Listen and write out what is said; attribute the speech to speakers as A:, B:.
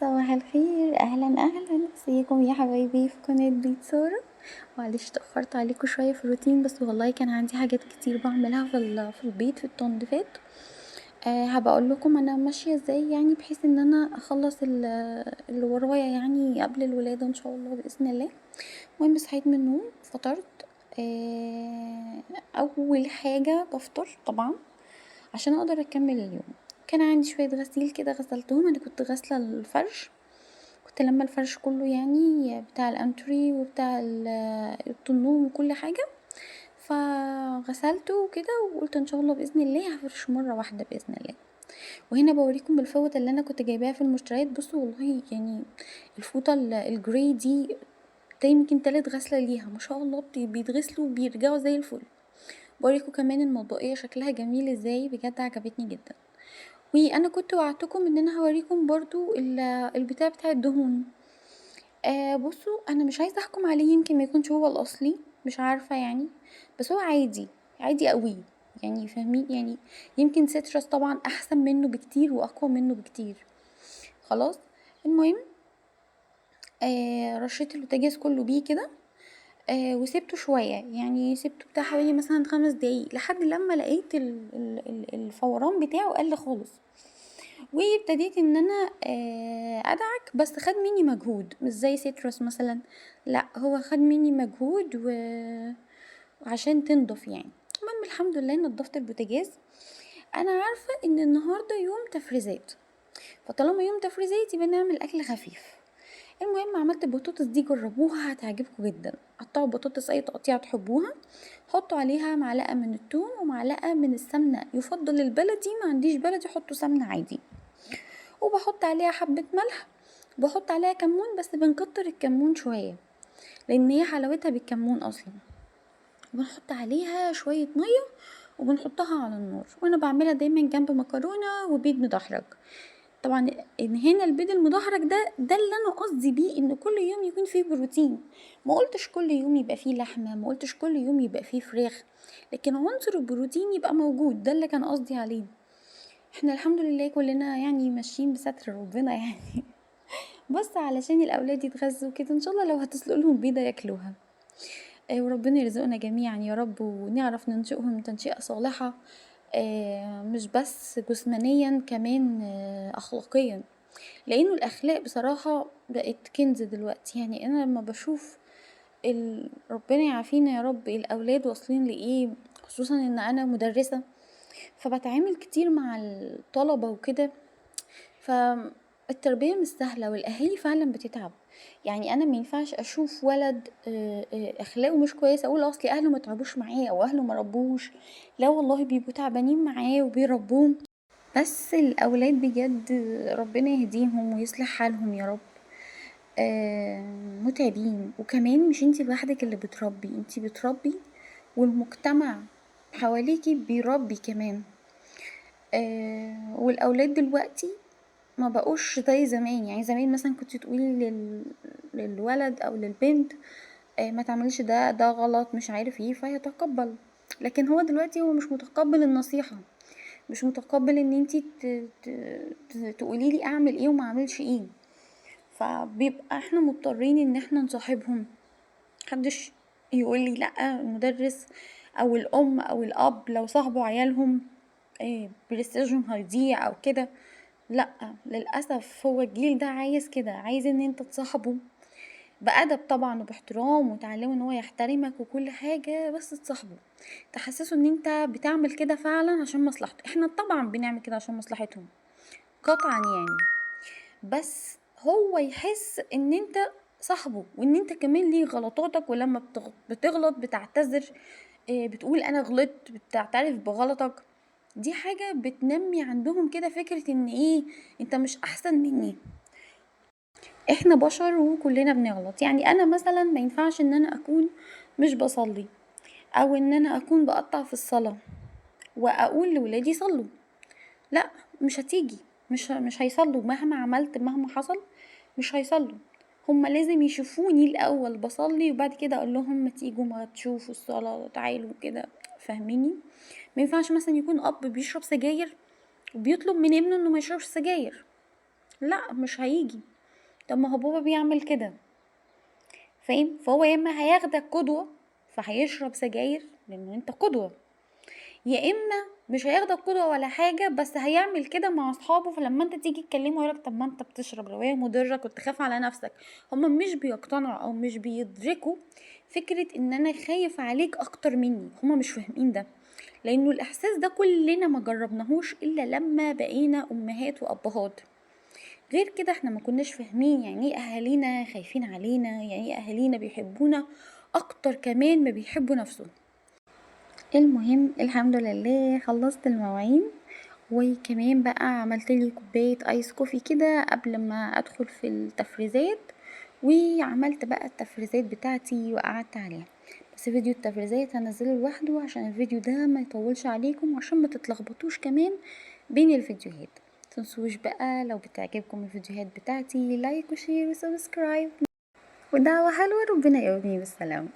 A: صباح الخير، اهلا ازيكم يا حبايبي في قناة بيت سارة. معلش اتأخرت عليكم شوية في الروتين، بس والله كان عندي حاجات كتير بعملها في البيت في التنظيفات. هبقى اقول لكم انا ماشية ازاي، يعني بحيث ان انا اخلص اللي ورايا يعني قبل الولادة ان شاء الله باذن الله. المهم صحيت من النوم، فطرت. اول حاجة بفطر طبعا عشان اقدر اكمل اليوم. كان عندي شوية غسيل كده غسلتهم، انا كنت غاسلة الفرش، كنت لما الفرش كله يعني بتاع الانتري وبتاع اوضه النوم وكل حاجه، فغسلته وكده وقلت ان شاء الله باذن الله هفرش مره واحده باذن الله. وهنا بوريكم بالفوطه اللي انا كنت جايباها في المشتريات. بصوا والله يعني الفوطه الجري دي، ده يمكن تالت غسله ليها، ما شاء الله بيتغسلوا وبيرجعوا زي الفل. بوريكم كمان المطبقيه شكلها جميل ازاي، بجد عجبتني جدا. وانا كنت وعدتكم ان انا هوريكم برضو البتاع بتاع الدهون. بصوا انا مش عايزه احكم عليه، يمكن ما يكونش هو الاصلي، مش عارفه يعني، بس هو عادي، عادي قوي يعني، فاهمين يعني. يمكن سيترس طبعا احسن منه بكتير واقوى منه بكتير. خلاص. المهم رشيت البوتاجاز كله بيه كده. وسبته شويه، يعني سبته بتاع حوالي مثلا 5 دقايق لحد لما لقيت الفوران بتاعه قل خالص. وابتديت ان انا ادعك، بس خد مني مجهود مش زي سيتروس مثلا، لا هو خد مني مجهود وعشان تنضف يعني. المهم الحمد لله نضفت البوتاجاز. انا عارفه ان النهارده يوم تفريزات، فطالما يوم تفريزات يبقى نعمل اكل خفيف. المهم عملت البطاطس دي، جربوها هتعجبكم جدا. قطعوا بطاطس اي تقطيع تحبوها، حطوا عليها معلقه من الثوم ومعلقه من السمنه، يفضل البلدي، ما عنديش بلدي حطوا سمنه عادي. وبحط عليها حبة ملح، بحط عليها كمون بس بنكتر الكمون شوية لان هي حلاوتها بالكمون اصلا. بنحط عليها شوية مية وبنحطها على النار، وانا بعملها دايما جنب مكرونة وبيض مدحرج. طبعا ان هنا البيض المدحرج ده اللي انا قصدي بيه ان كل يوم يكون فيه بروتين. ما قلتش كل يوم يبقى فيه لحمة، ما قلتش كل يوم يبقى فيه فراخ، لكن عنصر البروتين يبقى موجود، ده اللي كان قصدي عليه. احنا الحمد لله كلنا يعني ماشيين بستر ربنا يعني. بس علشان الاولاد يتغذوا كده ان شاء الله، لو هتسلق لهم بيضه ياكلوها. وربنا يرزقنا جميعا يا رب، ونعرف ننشئهم تنشئه صالحه، مش بس جسمانيا، كمان اخلاقيا. لانه الاخلاق بصراحه بقت كنز دلوقتي. يعني انا لما بشوف ربنا يعافينا يا رب الاولاد واصلين لايه، خصوصا ان انا مدرسه، فبتعامل كتير مع الطلبه وكده. فالتربية مش سهلة والاهالي فعلا بتتعب. يعني انا مينفعش اشوف ولد اخلاقه مش كويسة اقول اصلي اهله ما تعبوش معاه او اهله ما ربوش. لا والله بيبقوا تعبانين معاه وبيربوه. بس الاولاد بجد ربنا يهديهم ويصلح حالهم يا رب. متعبين، وكمان مش انتي لوحدك اللي بتربي، انتي بتربي والمجتمع حواليكي بيربي كمان. والاولاد دلوقتي ما بقوش زي زمان. يعني زمان مثلا كنت تقولي للولد او للبنت ما تعملش ده غلط مش عارف ايه فيتقبل، لكن هو دلوقتي هو مش متقبل النصيحة، مش متقبل ان انتي تقولي لي اعمل ايه وما اعملش ايه. فبيبقى احنا مضطرين ان احنا نصاحبهم. محدش يقول لي لا، المدرس او الام او الاب لو صاحبوا عيالهم برستيجهم هيضيع او كده. لا للاسف هو الجيل ده عايز كده، عايز ان انت تصاحبه بأدب طبعا وباحترام، وتعلمه ان هو يحترمك وكل حاجة، بس تصاحبه تحسسه ان انت بتعمل كده فعلا عشان مصلحته. احنا طبعا بنعمل كده عشان مصلحتهم قطعا يعني، بس هو يحس ان انت صاحبه وان انت كمان ليه غلطاتك، ولما بتغلط بتعتذر، بتقول انا غلطت، بتعترف بغلطك. دي حاجة بتنمي عندهم كده فكرة ان ايه، انت مش احسن مني، احنا بشر وكلنا بنغلط. يعني انا مثلا ما ينفعش ان انا اكون مش بصلي، او ان انا اكون بقطع في الصلاة واقول لولادي صلوا. لا مش هتيجي، مش هيصلوا مهما عملت مهما حصل، مش هيصلوا. هما لازم يشوفوني الاول بصلي وبعد كده اقول لهم ما تيجوا ما تشوفوا الصلاة تعالوا كده، فاهميني. ما ينفعش مثلا يكون اب بيشرب سجاير وبيطلب من ابنه انه ما يشربش سجاير، لا مش هيجي. طب ما هو بابا بيعمل كده، فاهم؟ فهو يا اما هياخدك قدوة فهيشرب سجاير لانه انت قدوة، يا اما مش هياخدك قدوة ولا حاجة بس هيعمل كده مع اصحابه، فلما انت تيجي تكلمه يقولك طب ما انت بتشرب، لو هي مضرة كنت خاف على نفسك. هما مش بيقتنعوا او مش بيدركوا فكرة ان انا خايف عليك اكتر مني، هما مش فاهمين ده، لانه الاحساس ده كلنا ما جربناهوش الا لما بقينا امهات وابهات. غير كده احنا ما كناش فاهمين يعني ايه اهالينا خايفين علينا، يعني ايه اهالينا بيحبونا اكتر كمان ما بيحبوا نفسهم. المهم الحمد لله خلصت المواعين، وكمان بقى عملت لي كوبايه ايس كوفي كده قبل ما ادخل في التفريزات، وعملت بقى التفريزات بتاعتي وقعدت عليها. بس فيديو التفريزات هنزله لوحده عشان الفيديو ده ما يطولش عليكم وعشان ما تتلخبطوش كمان بين الفيديوهات. متنسوش بقى لو بتعجبكم الفيديوهات بتاعتي لايك وشير وسبسكرايب ودعوة حلوة، ربنا يقومني بالسلامة.